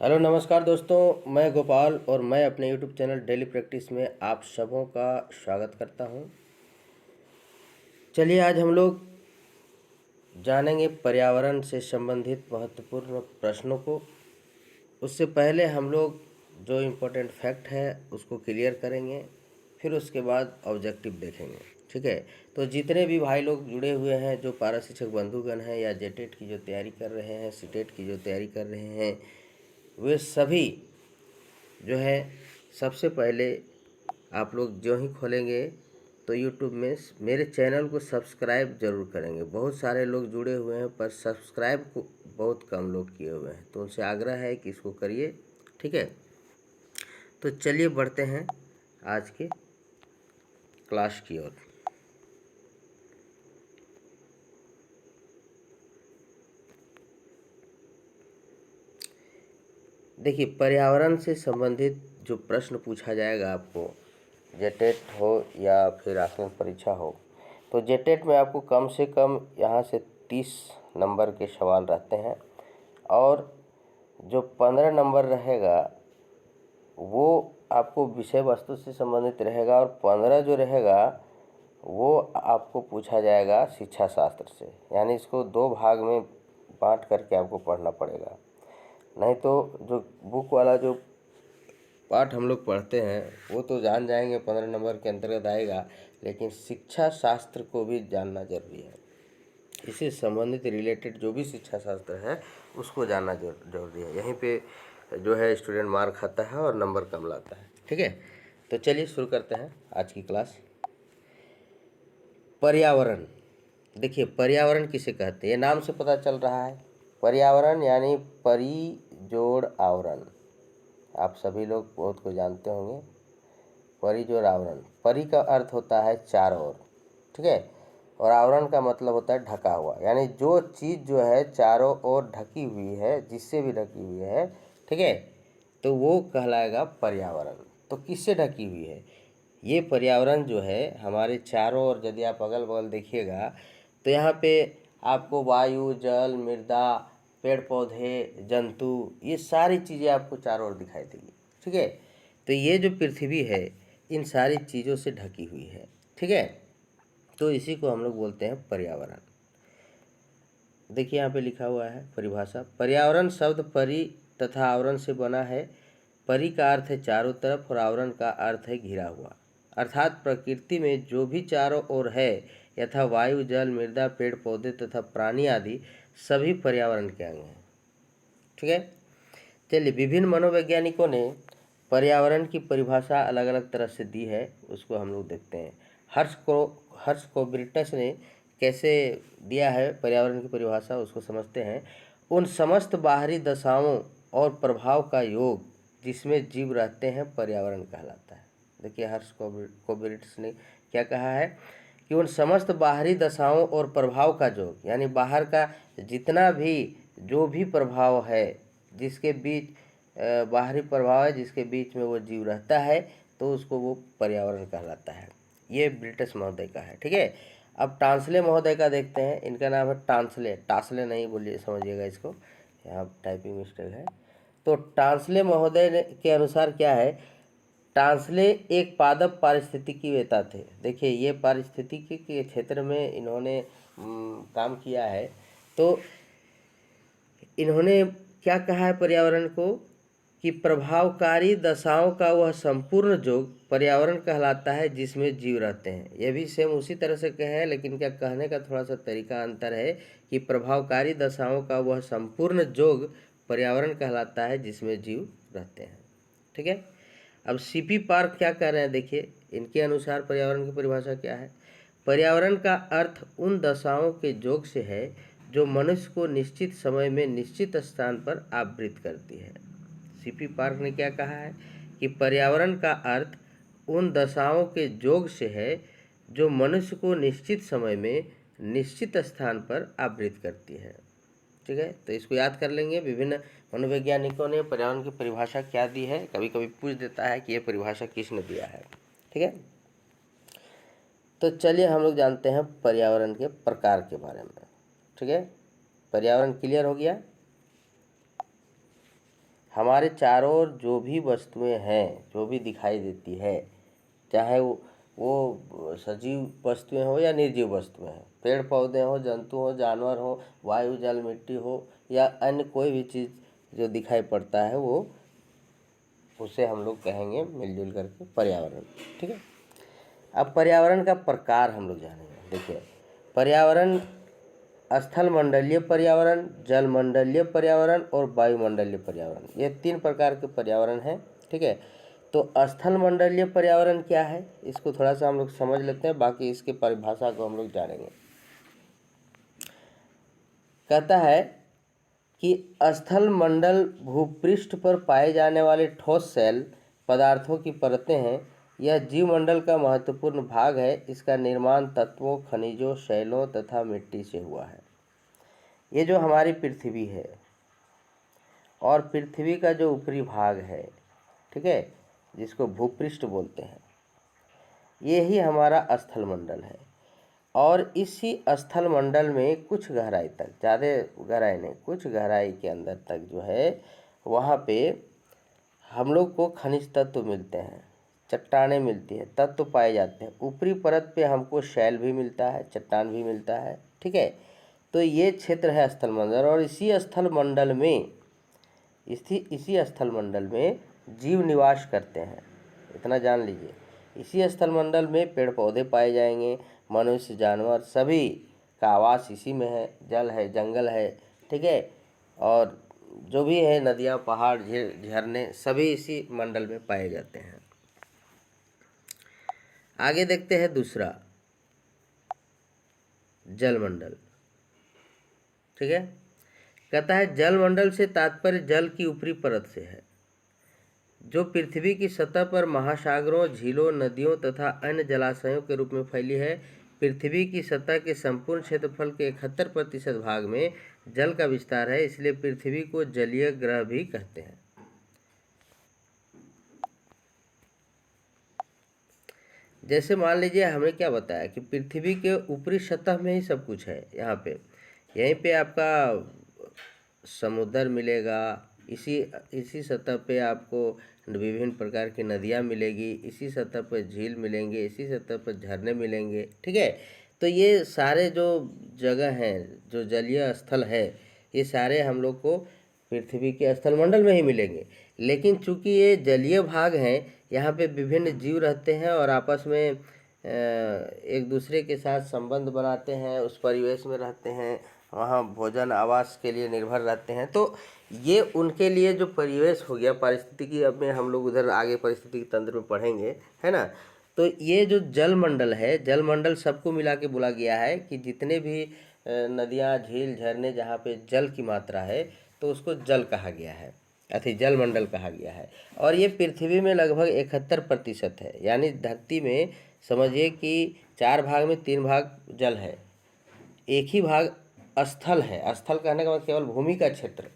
Hello नमस्कार दोस्तों, मैं गोपाल और मैं अपने यूट्यूब चैनल डेली प्रैक्टिस में आप सबों का स्वागत करता हूं। चलिए आज हम लोग जानेंगे पर्यावरण से संबंधित महत्वपूर्ण प्रश्नों को। उससे पहले हम लोग जो इम्पोर्टेंट फैक्ट है उसको क्लियर करेंगे, फिर उसके बाद ऑब्जेक्टिव देखेंगे। ठीक है, तो जितने भी भाई लोग जुड़े हुए हैं, जो पारा शिक्षक बंधुगण हैं या जेटेट की जो तैयारी कर रहे हैं, सीटेट की जो तैयारी कर रहे हैं, वे सभी जो है सबसे पहले आप लोग जो ही खोलेंगे तो यूट्यूब में मेरे चैनल को सब्सक्राइब ज़रूर करेंगे। बहुत सारे लोग जुड़े हुए हैं पर सब्सक्राइब को बहुत कम लोग किए हुए हैं, तो उनसे आग्रह है कि इसको करिए। ठीक है, तो चलिए बढ़ते हैं आज के क्लास की ओर। देखिए, पर्यावरण से संबंधित जो प्रश्न पूछा जाएगा आपको, जेटेट हो या फिर आकलन परीक्षा हो, तो जेटेट में आपको कम से कम यहाँ से 30 नंबर के सवाल रहते हैं और जो 15 नंबर रहेगा वो आपको विषय वस्तु से संबंधित रहेगा और 15 जो रहेगा वो आपको पूछा जाएगा शिक्षा शास्त्र से। यानी इसको दो भाग में बांट करके आपको पढ़ना पड़ेगा, नहीं तो जो बुक वाला जो पाठ हम लोग पढ़ते हैं वो तो जान जाएंगे, 15 नंबर के अंतर्गत आएगा, लेकिन शिक्षा शास्त्र को भी जानना जरूरी है। इससे संबंधित रिलेटेड जो भी शिक्षा शास्त्र है उसको जानना जरूरी है। यहीं पे जो है स्टूडेंट मार खाता है और नंबर कम लाता है। ठीक है, तो चलिए शुरू करते हैं आज की क्लास। पर्यावरण, देखिए पर्यावरण किसे कहते हैं, ये नाम से पता चल रहा है। पर्यावरण यानी परि जोड़ आवरण, आप सभी लोग बहुत को जानते होंगे। परि जोड़ आवरण, परि का अर्थ होता है चारों ओर, ठीक है, और आवरण का मतलब होता है ढका हुआ। यानी जो चीज़ जो है चारों ओर ढकी हुई है, जिससे भी ढकी हुई है, ठीक है, तो वो कहलाएगा पर्यावरण। तो किससे ढकी हुई है ये पर्यावरण जो है हमारे चारों ओर। यदि आप अगल बगल देखिएगा तो यहाँ पे आपको वायु, जल, मृदा, पेड़ पौधे, जंतु, ये सारी चीज़ें आपको चारों ओर दिखाई देगी। ठीक है, तो ये जो पृथ्वी है इन सारी चीज़ों से ढकी हुई है। ठीक है, तो इसी को हम लोग बोलते हैं पर्यावरण। देखिए यहाँ पे लिखा हुआ है परिभाषा, पर्यावरण शब्द परि तथा आवरण से बना है। परि का अर्थ है चारों तरफ और आवरण का अर्थ है घिरा हुआ, अर्थात प्रकृति में जो भी चारों ओर है, यथा वायु, जल, मृदा, पेड़ पौधे तथा प्राणी आदि सभी पर्यावरण के अंग हैं। ठीक है, चलिए विभिन्न मनोवैज्ञानिकों ने पर्यावरण की परिभाषा अलग अलग तरह से दी है, उसको हम लोग देखते हैं। हर्ष कोबिर्टस ने कैसे दिया है पर्यावरण की परिभाषा, उसको समझते हैं। उन समस्त बाहरी दशाओं और प्रभाव का योग जिसमें जीव रहते हैं पर्यावरण कहलाता है। देखिए हर्ष कोबिर्टस ने क्या कहा है कि उन समस्त बाहरी दशाओं और प्रभाव का योग, यानी बाहर का जितना भी जो भी प्रभाव है, जिसके बीच बाहरी प्रभाव है जिसके बीच में वो जीव रहता है, तो उसको वो पर्यावरण कहलाता है। ये ब्रिटिश महोदय का है। ठीक है, अब टांसले महोदय का देखते हैं। इनका नाम है टांसले, टासले नहीं बोलिए, समझिएगा इसको, यहाँ टाइपिंग मिस्टेक है। तो टांसले महोदय के अनुसार क्या है, टांसले एक पादप पारिस्थितिकीवेता थे। देखिए ये पारिस्थितिकी के क्षेत्र में इन्होंने काम किया है। तो इन्होंने क्या कहा है पर्यावरण को कि प्रभावकारी दशाओं का वह संपूर्ण योग पर्यावरण कहलाता है जिसमें जीव रहते हैं। यह भी सेम उसी तरह से कहे, लेकिन क्या कहने का थोड़ा सा तरीका अंतर है कि प्रभावकारी दशाओं का वह संपूर्ण योग पर्यावरण कहलाता है जिसमें जीव रहते हैं। ठीक है, अब सीपी पार्क क्या कह रहे हैं, देखिए इनके अनुसार पर्यावरण की परिभाषा क्या है। पर्यावरण का अर्थ उन दशाओं के योग से है जो मनुष्य को निश्चित समय में निश्चित स्थान पर आवृत करती है। सीपी पार्क ने क्या कहा है कि पर्यावरण का अर्थ उन दशाओं के योग से है जो मनुष्य को निश्चित समय में निश्चित स्थान पर आवृत करती है। ठीक है, तो इसको याद कर लेंगे। विभिन्न मनोवैज्ञानिकों ने पर्यावरण की परिभाषा क्या दी है, कभी कभी पूछ देता है कि ये परिभाषा किसने दिया है। ठीक है, तो चलिए हम लोग जानते हैं पर्यावरण के प्रकार के बारे में। ठीक है, पर्यावरण क्लियर हो गया। हमारे चारों ओर जो भी वस्तुएं हैं, जो भी दिखाई देती है, चाहे वो सजीव वस्तुएं हो या निर्जीव वस्तुएं हैं, पेड़ पौधे हो, जंतु हो, जानवर हो, वायु जल मिट्टी हो या अन्य कोई भी चीज़ जो दिखाई पड़ता है, वो उसे हम लोग कहेंगे मिलजुल करके पर्यावरण। ठीक है। अब पर्यावरण का प्रकार हम लोग जानेंगे। देखिए, पर्यावरण स्थल मंडलीय पर्यावरण, जल मंडलीय पर्यावरण और वायुमंडलीय पर्यावरण, ये 3 प्रकार के पर्यावरण हैं। ठीक है। तो स्थल मंडलीय पर्यावरण क्या है, इसको थोड़ा सा हम लोग समझ लेते हैं, बाकी इसकी परिभाषा को हम लोग जानेंगे। कहता है कि स्थल मंडल भूपृष्ठ पर पाए जाने वाले ठोस सेल पदार्थों की परतें हैं। यह जीवमंडल का महत्वपूर्ण भाग है। इसका निर्माण तत्वों, खनिजों, शैलों तथा मिट्टी से हुआ है। ये जो हमारी पृथ्वी है और पृथ्वी का जो ऊपरी भाग है, ठीक है, जिसको भूपृष्ठ बोलते हैं, ये ही हमारा स्थल मंडल है। और इसी स्थल मंडल में कुछ गहराई तक, ज़्यादा गहराई नहीं, कुछ गहराई के अंदर तक जो है, वहाँ पे हम लोग को खनिज तत्व मिलते हैं, चट्टानें मिलती हैं, तत्व पाए जाते हैं। ऊपरी परत पे हमको शैल भी मिलता है, चट्टान भी मिलता है। ठीक है। तो ये क्षेत्र है स्थल मंडल, और इसी स्थल मंडल में जीव निवास करते हैं। इतना जान लीजिए, इसी स्थल मंडल में पेड़ पौधे पाए जाएंगे, मनुष्य, जानवर, सभी का आवास इसी में है। जल है, जंगल है, ठीक है, और जो भी है, नदियाँ, पहाड़, झरने, सभी इसी मंडल में पाए जाते हैं। आगे देखते हैं दूसरा, जलमंडल। ठीक है। कहता है जलमंडल से तात्पर्य जल की ऊपरी परत से है, जो पृथ्वी की सतह पर महासागरों, झीलों, नदियों तथा अन्य जलाशयों के रूप में फैली है। पृथ्वी की सतह के संपूर्ण क्षेत्रफल के 71% भाग में जल का विस्तार है, इसलिए पृथ्वी को जलीय ग्रह भी कहते हैं। जैसे मान लीजिए हमने क्या बताया कि पृथ्वी के ऊपरी सतह में ही सब कुछ है। यहाँ पे, यहीं पे आपका समुद्र मिलेगा, इसी सतह पे आपको विभिन्न प्रकार की नदियाँ मिलेगी, इसी सतह पर झील मिलेंगे, इसी सतह पर झरने मिलेंगे। ठीक है। तो ये सारे जो जगह हैं, जो जलीय स्थल है, ये सारे हम लोग को पृथ्वी के स्थलमंडल में ही मिलेंगे। लेकिन चूंकि ये जलीय भाग हैं, यहाँ पे विभिन्न जीव रहते हैं और आपस में एक दूसरे के साथ संबंध बनाते हैं, उस परिवेश में रहते हैं, वहाँ भोजन आवास के लिए निर्भर रहते हैं। तो ये उनके लिए जो परिवेश हो गया, पारिस्थितिकी, अब में हम लोग उधर आगे पारिस्थितिकी तंत्र में पढ़ेंगे, है ना। तो ये जो जलमंडल है, जलमंडल सबको मिला के बोला गया है कि जितने भी नदियाँ, झील, झरने, जहाँ पे जल की मात्रा है, तो उसको जल कहा गया है, जलमंडल कहा गया है। और ये पृथ्वी में लगभग 71% है, यानी धरती में समझिए कि 4 भाग में 3 भाग जल है, एक ही भाग स्थल है। स्थल कहने का मतलब केवल भूमि का क्षेत्र,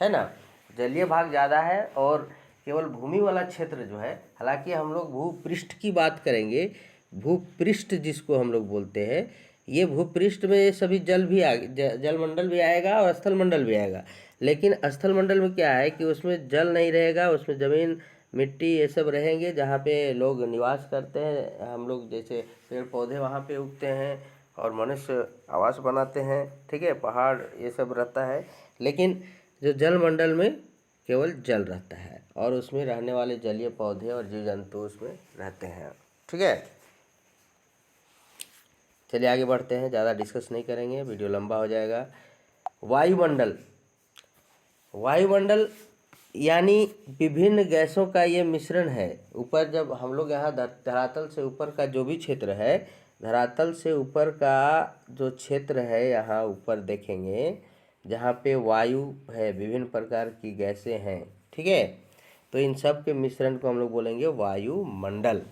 है ना। जलीय भाग ज़्यादा है और केवल भूमि वाला क्षेत्र जो है, हालांकि हम लोग भूपृष्ठ की बात करेंगे, भूपृष्ठ जिसको हम लोग बोलते हैं, ये भूपृष्ठ में ये सभी जल भी जलमंडल भी आएगा और स्थल मंडल भी आएगा। लेकिन स्थल मंडल में क्या है कि उसमें जल नहीं रहेगा, उसमें ज़मीन, मिट्टी, ये सब रहेंगे, जहाँ पे लोग निवास करते हैं। हम लोग जैसे पेड़ पौधे वहाँ पे उगते हैं और मनुष्य आवास बनाते हैं। ठीक है, पहाड़, ये सब रहता है। लेकिन जो जलमंडल में केवल जल रहता है और उसमें रहने वाले जलीय पौधे और जीव जंतु उसमें रहते हैं। ठीक है। चलिए आगे बढ़ते हैं, ज़्यादा डिस्कस नहीं करेंगे, वीडियो लंबा हो जाएगा। वायुमंडल। वायुमंडल यानी विभिन्न गैसों का ये मिश्रण है। ऊपर जब हम लोग यहाँ धरातल से ऊपर का जो भी क्षेत्र है, धरातल से ऊपर का जो क्षेत्र है, यहाँ ऊपर देखेंगे जहाँ पे वायु है, विभिन्न प्रकार की गैसें हैं। ठीक है। तो इन सब के मिश्रण को हम लोग बोलेंगे वायुमंडल।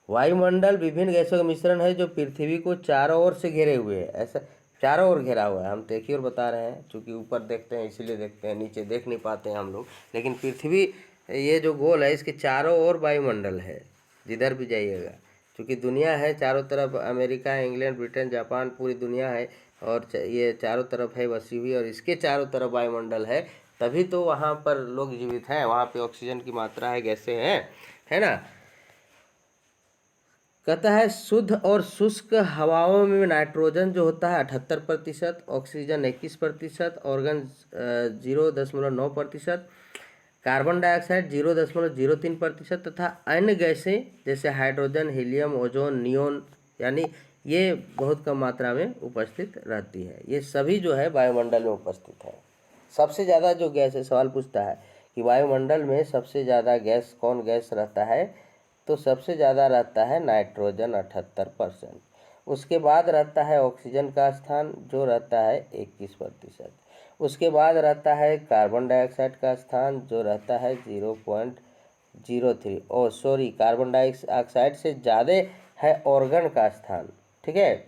वायुमंडल विभिन्न गैसों का मिश्रण है जो पृथ्वी को चारों ओर से घेरे हुए है। ऐसा चारों ओर घेरा हुआ है। हम तो एक ही ओर बता रहे हैं, चूँकि ऊपर देखते हैं इसीलिए देखते हैं, नीचे देख नहीं पाते हैं हम लोग। लेकिन पृथ्वी ये जो गोल है, इसके चारों ओर वायुमंडल है, जिधर भी जाइएगा। चूँकि दुनिया है चारों तरफ, अमेरिका, इंग्लैंड, ब्रिटेन, जापान, पूरी दुनिया है और ये चारों तरफ है बसी हुई, और इसके चारों तरफ वायुमंडल है। तभी तो वहाँ पर लोग जीवित हैं, वहाँ पे ऑक्सीजन की मात्रा है, गैसें हैं, है ना। कहता है शुद्ध और शुष्क हवाओं में नाइट्रोजन जो होता है 78%, ऑक्सीजन 21%, ऑर्गन 0.9%, कार्बन डाइऑक्साइड 0.03% तथा अन्य गैसें जैसे हाइड्रोजन, हीलियम, ओजोन, नियोन यानी ये बहुत कम मात्रा में उपस्थित रहती है। ये सभी जो है वायुमंडल में उपस्थित है। सबसे ज़्यादा जो गैस है, सवाल पूछता है कि वायुमंडल में सबसे ज़्यादा गैस कौन गैस रहता है, तो सबसे ज़्यादा रहता है नाइट्रोजन 78%। उसके बाद रहता है ऑक्सीजन का स्थान जो रहता है 21%। उसके बाद रहता है कार्बन डाइऑक्साइड का स्थान जो रहता है 0.03। ओ सॉरी, कार्बन डाइऑक्साइड से ज़्यादा है ऑर्गन का स्थान, ठीक है।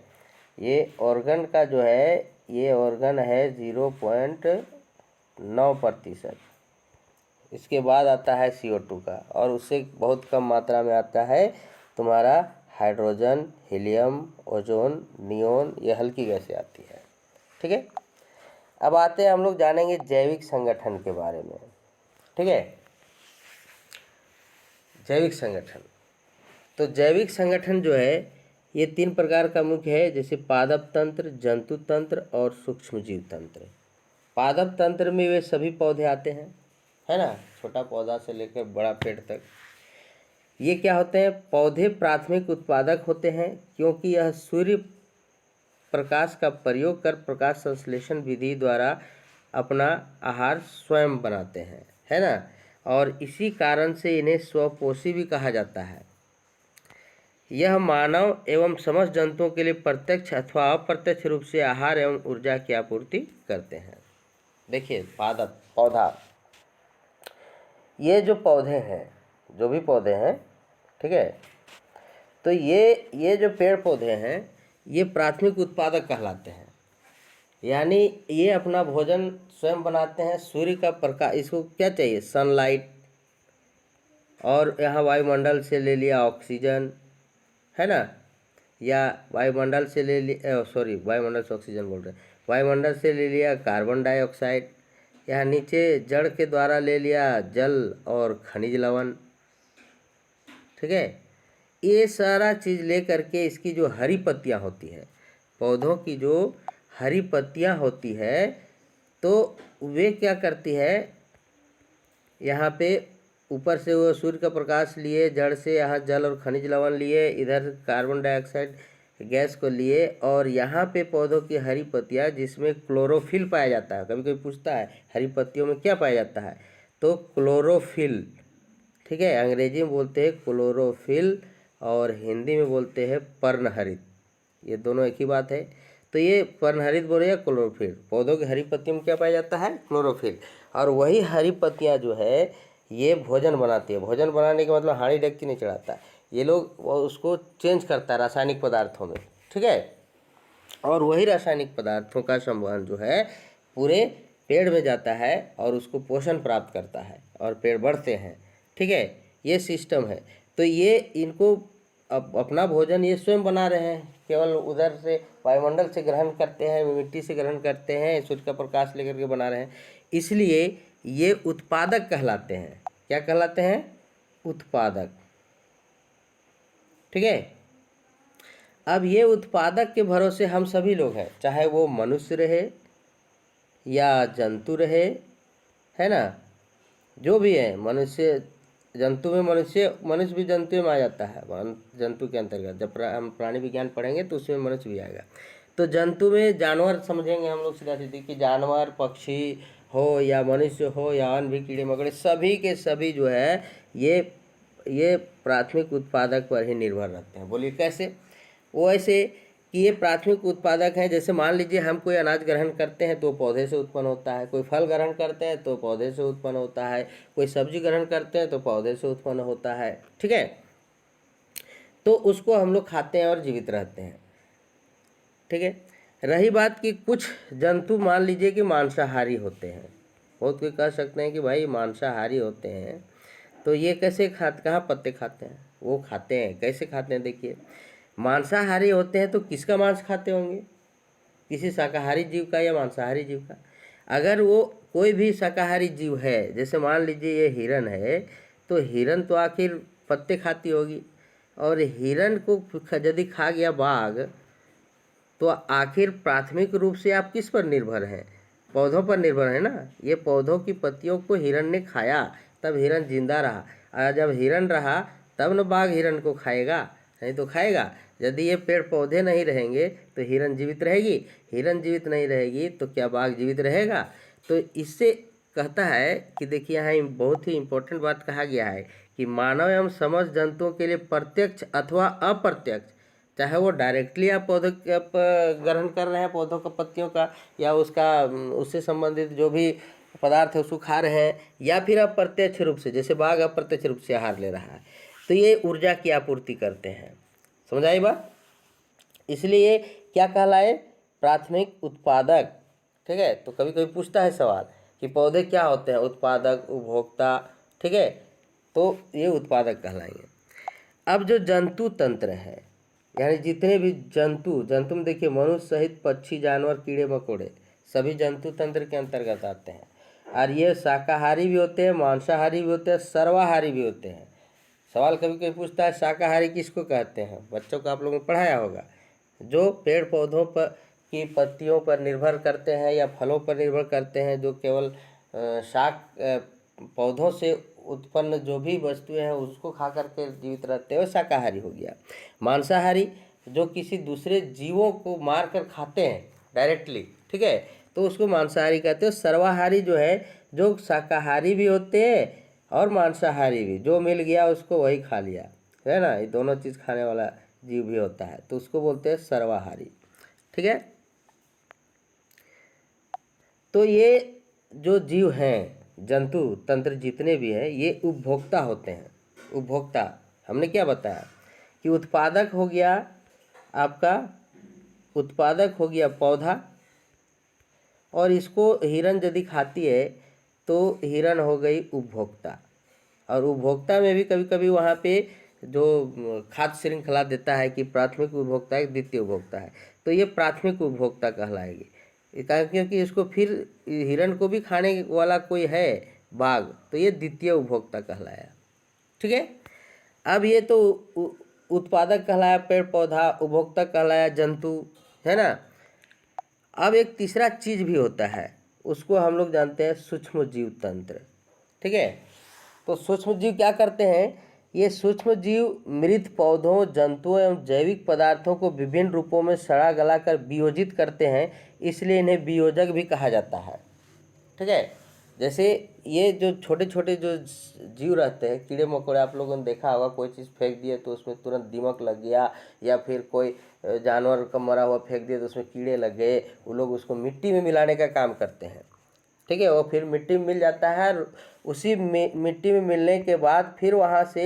ये ऑर्गन का जो है, ये ऑर्गन है 0.9%। इसके बाद आता है CO2 का, और उससे बहुत कम मात्रा में आता है तुम्हारा हाइड्रोजन, हीलियम, ओजोन, नियोन, ये हल्की गैसें आती है, ठीक है। अब आते हैं हम लोग जानेंगे जैविक संगठन के बारे में, ठीक है। जैविक संगठन, तो जैविक संगठन जो है ये 3 प्रकार का मुख्य है, जैसे पादप तंत्र, जंतु तंत्र और सूक्ष्मजीव तंत्र। पादप तंत्र में वे सभी पौधे आते हैं, है ना, छोटा पौधा से लेकर बड़ा पेड़ तक। ये क्या होते हैं, पौधे प्राथमिक उत्पादक होते हैं क्योंकि यह सूर्य प्रकाश का प्रयोग कर प्रकाश संश्लेषण विधि द्वारा अपना आहार स्वयं बनाते हैं, है ना, और इसी कारण से इन्हें स्वपोषी भी कहा जाता है। यह मानव एवं समस्त जंतुओं के लिए प्रत्यक्ष अथवा अप्रत्यक्ष रूप से आहार एवं ऊर्जा की आपूर्ति करते हैं। देखिए पादप पौधा, ये जो पौधे हैं, जो भी पौधे हैं, ठीक है, तो ये जो पेड़ पौधे हैं ये प्राथमिक उत्पादक कहलाते हैं। यानी ये अपना भोजन स्वयं बनाते हैं। सूर्य का प्रकाश, इसको क्या चाहिए, सनलाइट, और यहाँ वायुमंडल से ले लिया ऑक्सीजन, है ना, या वायुमंडल से ले लिया, सॉरी वायुमंडल से ऑक्सीजन बोल रहे हैं, वायुमंडल से ले लिया कार्बन डाइऑक्साइड, यहाँ नीचे जड़ के द्वारा ले लिया जल और खनिज लवण, ठीक है। ये सारा चीज़ ले करके इसकी जो हरी पत्तियाँ होती है, पौधों की जो हरी पत्तियाँ होती है, तो वे क्या करती है, यहाँ पे ऊपर से वो सूर्य का प्रकाश लिए, जड़ से यहाँ जल और खनिज लवण लिए, इधर कार्बन डाइऑक्साइड गैस को लिए, और यहाँ पे पौधों की हरी पत्तियाँ जिसमें क्लोरोफिल पाया जाता है। कभी कभी पूछता है हरी पत्तियों में क्या पाया जाता है, तो क्लोरोफिल, ठीक है, अंग्रेजी में बोलते हैं क्लोरोफिल और हिंदी में बोलते हैं पर्णहरित, ये दोनों एक ही बात है। तो ये पर्णहरित बोले या क्लोरोफिल, पौधों की हरी पत्तियों में क्या पाया जाता है, क्लोरोफिल, और वही हरी पत्तियाँ जो है ये भोजन बनाती है। भोजन बनाने के मतलब हांडी डेगची नहीं चढ़ाता है, ये लोग उसको चेंज करता है रासायनिक पदार्थों में, ठीक है, और वही रासायनिक पदार्थों का संवहन जो है पूरे पेड़ में जाता है और उसको पोषण प्राप्त करता है और पेड़ बढ़ते हैं, ठीक है, ये सिस्टम है। तो ये इनको अपना भोजन ये स्वयं बना रहे हैं, केवल उधर से वायुमंडल से ग्रहण करते हैं, मिट्टी से ग्रहण करते हैं, सूर्य का प्रकाश लेकर के बना रहे हैं, इसलिए ये उत्पादक कहलाते हैं। क्या कहलाते हैं, उत्पादक, ठीक है। अब ये उत्पादक के भरोसे हम सभी लोग हैं, चाहे वो मनुष्य रहे या जंतु रहे, है ना, जो भी है, मनुष्य जंतु में मनुष्य भी जंतु में आ जाता है, जंतु के अंतर्गत। जब हम प्राणी विज्ञान पढ़ेंगे तो उसमें मनुष्य भी आएगा। तो जंतु में जानवर समझेंगे हम लोग सीधा सीधी, कि जानवर पक्षी हो या मनुष्य हो या अन्य भी कीड़े मकोड़े, सभी के सभी जो है ये प्राथमिक उत्पादक पर ही निर्भर रहते हैं। बोलिए कैसे, वो ऐसे कि ये प्राथमिक उत्पादक हैं। जैसे मान लीजिए हम कोई अनाज ग्रहण करते हैं तो पौधे से उत्पन्न होता है, कोई फल ग्रहण करते हैं तो पौधे से उत्पन्न होता है, कोई सब्जी ग्रहण करते हैं तो पौधे से उत्पन्न होता है, ठीक है। तो उसको हम लोग खाते हैं और जीवित रहते हैं, ठीक है। रही बात कि कुछ जंतु मान लीजिए कि मांसाहारी होते हैं, बहुत कोई कह सकते हैं कि भाई मांसाहारी होते हैं तो ये कैसे कहाँ पत्ते खाते हैं, वो खाते हैं, कैसे खाते हैं। देखिए मांसाहारी होते हैं तो किसका मांस खाते होंगे, किसी शाकाहारी जीव का या मांसाहारी जीव का। अगर वो कोई भी शाकाहारी जीव है, जैसे मान लीजिए ये हिरन है, तो हिरन तो आखिर पत्ते खाती होगी, और हिरन को यदि खा गया बाघ, तो आखिर प्राथमिक रूप से आप किस पर निर्भर हैं? पौधों पर निर्भर है ना। ये पौधों की पत्तियों को हिरन ने खाया, तब हिरन जिंदा रहा, और जब हिरन रहा तब न बाघ हिरन को खाएगा, नहीं तो खाएगा। यदि ये पेड़ पौधे नहीं रहेंगे तो हिरन जीवित रहेगी, हिरन जीवित नहीं रहेगी तो क्या बाघ जीवित रहेगा? तो इससे कहता है कि देखिए यहाँ बहुत ही इम्पोर्टेंट बात कहा गया है कि मानव एवं समस्त जंतुओं के लिए प्रत्यक्ष अथवा अप्रत्यक्ष, चाहे वो डायरेक्टली आप पौधों के आप ग्रहण कर रहे हैं पौधों का पत्तियों का, या उसका उससे संबंधित जो भी पदार्थ है उसको खा रहे हैं, या फिर अप्रत्यक्ष रूप से जैसे बाघ अप्रत्यक्ष रूप से आहार ले रहा है, तो ये ऊर्जा की आपूर्ति करते हैं। समझ आई बात? इसलिए क्या कहलाए? प्राथमिक उत्पादक। ठीक है, तो कभी कभी पूछता है सवाल कि पौधे क्या होते हैं? उत्पादक, उपभोक्ता। ठीक है, तो ये उत्पादक कहलाएंगे। अब जो जंतु तंत्र है, यानी जितने भी जंतु में देखिए मनुष्य सहित पक्षी, जानवर, कीड़े मकोड़े सभी जंतु तंत्र के अंतर्गत आते हैं, और ये शाकाहारी भी होते हैं, मांसाहारी भी होते हैं, सर्वाहारी भी होते हैं। सवाल कभी कभी पूछता है शाकाहारी किसको कहते हैं? बच्चों को आप लोगों ने पढ़ाया होगा, जो पेड़ पौधों पर की पत्तियों पर निर्भर करते हैं या फलों पर निर्भर करते हैं, जो केवल पौधों से उत्पन्न जो भी वस्तुएं हैं उसको खा करके जीवित रहते हैं, वो शाकाहारी हो गया। मांसाहारी जो किसी दूसरे जीवों को मार कर खाते हैं डायरेक्टली, ठीक है, तो उसको मांसाहारी कहते हैं। सर्वाहारी जो है, जो शाकाहारी भी होते हैं और मांसाहारी भी, जो मिल गया उसको वही खा लिया, है ना, ये दोनों चीज़ खाने वाला जीव भी होता है, तो उसको बोलते हैं सर्वाहारी। ठीक है, तो ये जो जीव हैं, जंतु तंत्र जितने भी हैं, ये उपभोक्ता होते हैं। उपभोक्ता हमने क्या बताया कि उत्पादक हो गया आपका, उत्पादक हो गया पौधा, और इसको हिरन यदि खाती है तो हिरन हो गई उपभोक्ता। और उपभोक्ता में भी कभी कभी वहाँ पे जो खाद्य श्रृंखला देता है कि प्राथमिक उपभोक्ता है, द्वितीय उपभोक्ता है, तो ये प्राथमिक उपभोक्ता कहलाएगी, क्योंकि इसको फिर हिरन को भी खाने वाला कोई है बाघ, तो ये द्वितीय उपभोक्ता कहलाया। ठीक है, अब ये तो उत्पादक कहलाया पेड़ पौधा, उपभोक्ता कहलाया जंतु, है ना। अब एक तीसरा चीज भी होता है, उसको हम लोग जानते हैं सूक्ष्म जीव तंत्र। ठीक है, तो सूक्ष्म जीव क्या करते हैं? ये सूक्ष्म जीव मृत पौधों, जंतुओं एवं जैविक पदार्थों को विभिन्न रूपों में सड़ा गला कर वियोजित करते हैं, इसलिए इन्हें वियोजक भी कहा जाता है। ठीक है, जैसे ये जो छोटे छोटे जो जीव रहते हैं, कीड़े मकोड़े, आप लोगों ने देखा होगा, कोई चीज़ फेंक दिए तो उसमें तुरंत दीमक लग गया, या फिर कोई जानवर का मरा हुआ फेंक दिया तो उसमें कीड़े लग गए, वो लोग उसको मिट्टी में मिलाने का काम करते हैं। ठीक है, वो फिर मिट्टी में मिल जाता है, उसी मिट्टी में मिलने के बाद फिर वहाँ से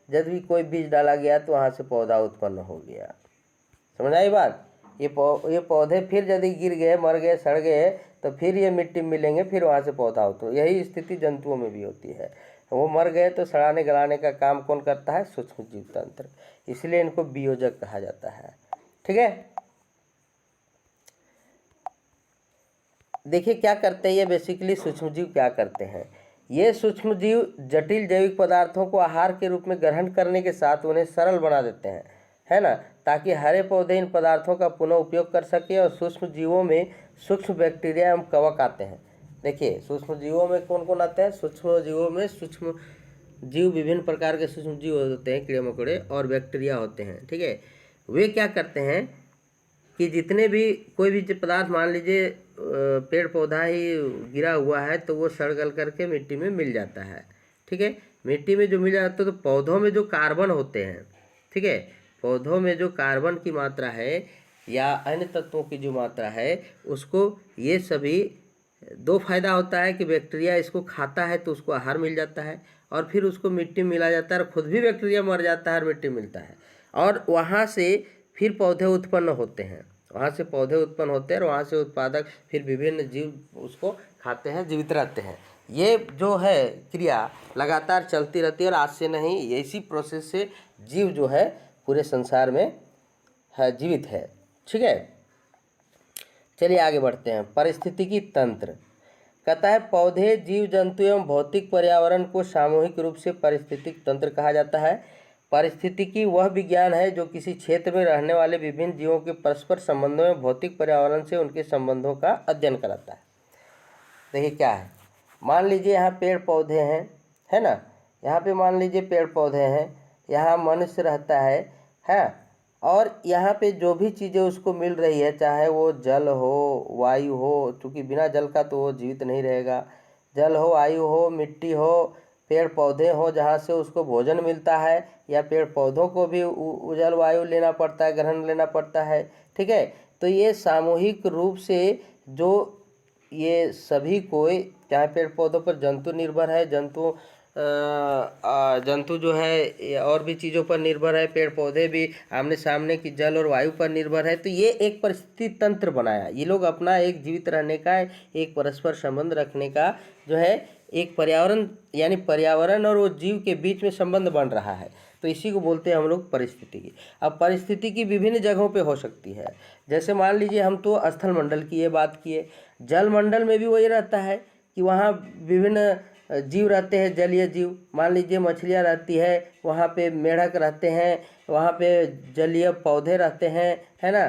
जब भी कोई बीज डाला गया तो वहाँ से पौधा उत्पन्न हो गया। समझ आई बात? ये पौधे फिर यदि गिर गए, मर गए, सड़ गए, तो फिर ये मिट्टी में मिलेंगे, फिर वहाँ से पौधा हो। तो यही स्थिति जंतुओं में भी होती है, वो मर गए तो सड़ाने गलाने का काम कौन करता है? सूक्ष्म जीव तंत्र, इसलिए इनको वियोजक कहा जाता है। ठीक है, देखिए क्या करते हैं ये बेसिकली सूक्ष्मजीव क्या करते हैं? ये सूक्ष्मजीव जटिल जैविक पदार्थों को आहार के रूप में ग्रहण करने के साथ उन्हें सरल बना देते हैं, है ना, ताकि हरे पौधे इन पदार्थों का पुनः उपयोग कर सके। और सूक्ष्म जीवों में सूक्ष्म बैक्टीरिया एवं कवक आते हैं। देखिए सूक्ष्म जीवों में कौन कौन आते हैं? सूक्ष्म जीवों में सूक्ष्म जीव, विभिन्न प्रकार के सूक्ष्म जीव होते हैं, कीड़े मकोड़े और बैक्टीरिया होते हैं। ठीक है, वे क्या करते हैं कि जितने भी कोई भी पदार्थ, मान लीजिए पेड़ पौधा ही गिरा हुआ है तो वो सड़ गल करके मिट्टी में मिल जाता है। ठीक है, मिट्टी में जो मिल जाता है तो पौधों में जो कार्बन होते हैं, ठीक है, पौधों में जो कार्बन की मात्रा है या अन्य तत्वों की जो मात्रा है, उसको ये सभी दो फायदा होता है कि बैक्टीरिया इसको खाता है तो उसको आहार मिल जाता है, और फिर उसको मिट्टी में मिला जाता है और खुद भी बैक्टीरिया मर जाता है और मिट्टी मिलता है, और वहाँ से फिर पौधे उत्पन्न होते हैं, वहाँ से पौधे उत्पन्न होते हैं और वहाँ से उत्पादक फिर विभिन्न जीव उसको खाते हैं, जीवित रहते हैं। ये जो है क्रिया लगातार चलती रहती है और आज से नहीं, इसी प्रोसेस से जीव जो है पूरे संसार में है, जीवित है। ठीक है, चलिए आगे बढ़ते हैं। पारिस्थितिकी तंत्र कहता है पौधे, जीव जंतु एवं भौतिक पर्यावरण को सामूहिक रूप से पारिस्थितिक तंत्र कहा जाता है। पारिस्थितिकी वह विज्ञान है जो किसी क्षेत्र में रहने वाले विभिन्न जीवों के परस्पर संबंधों में भौतिक पर्यावरण से उनके संबंधों का अध्ययन कराता है। देखिए क्या है, मान लीजिए यहाँ पेड़ पौधे हैं, है ना, यहाँ पे मान लीजिए पेड़ पौधे हैं, यहाँ मनुष्य रहता है, और यहाँ पे जो भी चीज़ें उसको मिल रही है, चाहे वो जल हो, वायु हो, क्योंकि बिना जल का तो वो जीवित नहीं रहेगा, जल हो, वायु हो, मिट्टी हो, पेड़ पौधे हो जहाँ से उसको भोजन मिलता है, या पेड़ पौधों को भी जल वायु लेना पड़ता है, ग्रहण लेना पड़ता है, ठीक है। तो ये सामूहिक रूप से जो ये सभी कोई, चाहे पेड़ पौधों पर जंतु निर्भर है, जंतु जो है और भी चीज़ों पर निर्भर है, पेड़ पौधे भी आमने सामने की जल और वायु पर निर्भर है। तो ये एक परिस्थिति तंत्र बनाया, ये लोग अपना एक जीवित रहने का, एक परस्पर संबंध रखने का जो है एक पर्यावरण, यानी पर्यावरण और वो जीव के बीच में संबंध बन रहा है, तो इसी को बोलते हैं हम लोग परिस्थितिकी। अब परिस्थितिकी विभिन्न जगहों पे हो सकती है, जैसे मान लीजिए हम तो स्थल मंडल की ये बात किए, जल मंडल में भी वही रहता है कि वहाँ विभिन्न जीव रहते हैं, जलीय जीव, मान लीजिए मछलियाँ रहती है, वहाँ पे मेढक रहते हैं, वहाँ पे जलीय पौधे रहते हैं, है ना।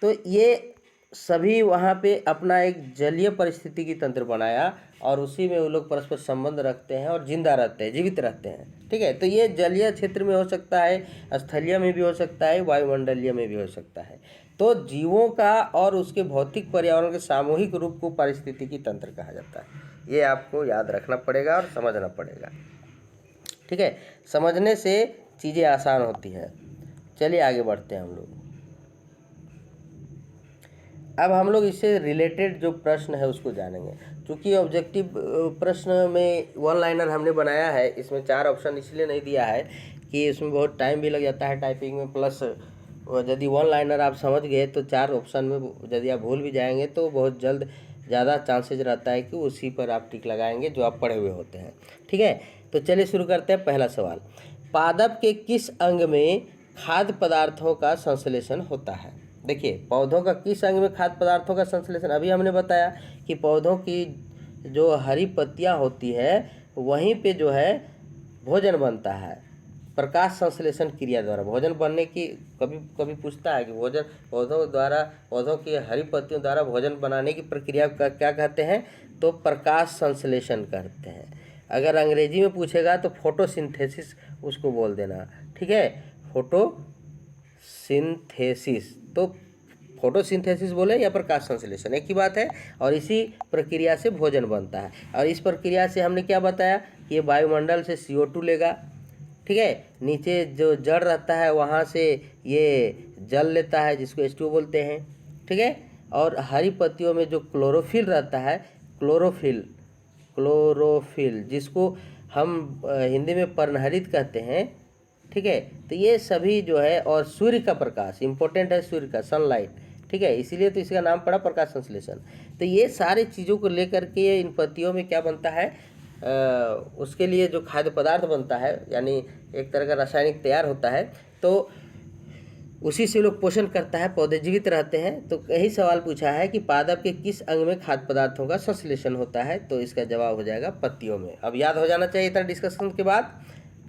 तो ये सभी वहाँ पे अपना एक जलीय परिस्थितिकी तंत्र बनाया और उसी में वो लोग परस्पर संबंध रखते हैं और जिंदा रहते हैं, जीवित रहते हैं, ठीक है। तो ये जलीय क्षेत्र में हो सकता है, स्थलीय में भी हो सकता है, वायुमंडलीय में भी हो सकता है। तो जीवों का और उसके भौतिक पर्यावरण के सामूहिक रूप को पारिस्थितिकी तंत्र कहा जाता है। ये आपको याद रखना पड़ेगा और समझना पड़ेगा, ठीक है। समझने से चीज़ें आसान होती हैं। चलिए आगे बढ़ते हैं हम लोग। अब हम लोग इससे रिलेटेड जो प्रश्न है उसको जानेंगे, क्योंकि ऑब्जेक्टिव प्रश्न में वन लाइनर हमने बनाया है, इसमें 4 ऑप्शन इसलिए नहीं दिया है कि इसमें बहुत टाइम भी लग जाता है टाइपिंग में, प्लस यदि वन लाइनर आप समझ गए तो 4 ऑप्शन में यदि आप भूल भी जाएंगे तो बहुत जल्द ज़्यादा चांसेज रहता है कि उसी पर आप टिक लगाएंगे जो आप पढ़े हुए होते हैं, ठीक है। तो चलिए शुरू करते हैं। पहला सवाल, पादप के किस अंग में खाद्य पदार्थों का संश्लेषण होता है? देखिए, पौधों का किस अंग में खाद्य पदार्थों का संश्लेषण, अभी हमने बताया कि पौधों की जो हरी पत्तियां होती है वहीं पे जो है भोजन बनता है, प्रकाश संश्लेषण क्रिया द्वारा भोजन बनने की, कभी कभी पूछता है कि भोजन पौधों द्वारा, पौधों की हरी पत्तियों द्वारा भोजन बनाने की प्रक्रिया का क्या कहते हैं? तो प्रकाश संश्लेषण कहते हैं। अगर अंग्रेजी में पूछेगा तो फोटोसिंथेसिस उसको बोल देना, ठीक है, फोटोसिंथेसिस। तो फोटोसिंथेसिस बोले या प्रकाश संश्लेषण एक ही बात है, और इसी प्रक्रिया से भोजन बनता है। और इस प्रक्रिया से हमने क्या बताया कि ये वायुमंडल से CO2 लेगा, ठीक है, नीचे जो जड़ रहता है वहाँ से ये जल लेता है जिसको H2O बोलते हैं, ठीक है। और हरी पत्तियों में जो क्लोरोफिल रहता है, क्लोरोफिल जिसको हम हिंदी में पर्णहरित कहते हैं, ठीक है। तो ये सभी जो है, और सूर्य का प्रकाश इम्पोर्टेंट है, सूर्य का सनलाइट, ठीक है, इसीलिए तो इसका नाम पड़ा प्रकाश संश्लेषण। तो ये सारी चीज़ों को लेकर के इन पत्तियों में क्या बनता है, उसके लिए जो खाद्य पदार्थ बनता है, यानी एक तरह का रासायनिक तैयार होता है, तो उसी से लोग पोषण करता है, पौधे जीवित रहते हैं। तो यही सवाल पूछा है कि पादप के किस अंग में खाद्य पदार्थों का संश्लेषण होता है, तो इसका जवाब हो जाएगा पत्तियों में। अब याद हो जाना चाहिए इतना डिस्कशन के बाद।